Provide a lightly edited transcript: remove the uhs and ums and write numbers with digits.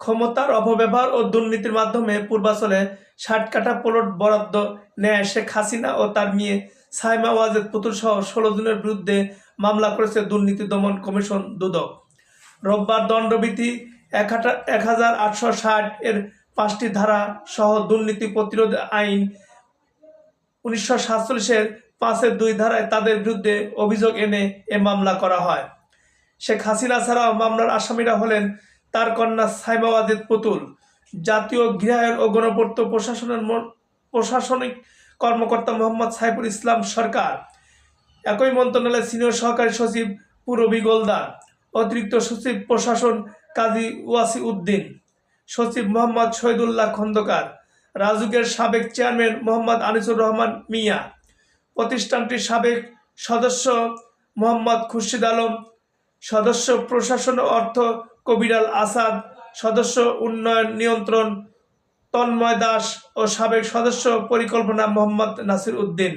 ক্ষমতার অপব্যবহার ও দুর্নীতির মাধ্যমে পূর্বাঞ্চলে ৬০ কাঠা প্লট বরাদ্দ নেয় শেখ হাসিনা ও তার মেয়ে সাইমা ওয়াজেদ পুতুল সহ ১৬ জনের বিরুদ্ধে মামলা করেছে দুর্নীতি দমন কমিশন দুদক। রোববার দণ্ডবিধি ১৮৬০ এর ৫টি ধারা সহ দুর্নীতি প্রতিরোধ আইন ১৯৪৭ এর ৫-এর ২ ধারায় তাদের বিরুদ্ধে অভিযোগ এনে এ মামলা করা হয়। শেখ হাসিনা ছাড়াও মামলার আসামিরা হলেন তার কন্যা সাইমা ওয়াজেদ পুতুল, জাতীয় গৃহায়ন ও গণপূর্ত প্রশাসনিক কর্মকর্তা মোহাম্মদ সাইফুল ইসলাম সরকার, একই মন্ত্রণালয়ের সিনিয়র সহকারী সচিব পূরবী গোলদার, অতিরিক্ত সচিব প্রশাসন কাজী ওয়াসি উদ্দিন, সচিব মোহাম্মদ শহীদুল্লাহ খন্দকার, রাজুকের সাবেক চেয়ারম্যান মোহাম্মদ আনিসুর রহমান মিয়া, প্রতিষ্ঠানটির সাবেক সদস্য মোহাম্মদ খুরশিদ আলম, সদস্য প্রশাসন ও অর্থ কবিরাল আসাদ, সদস্য উন্নয়ন নিয়ন্ত্রণ তন্ময় দাস ও সাবেক সদস্য পরিকল্পনা মোহাম্মদ নাসির উদ্দিন।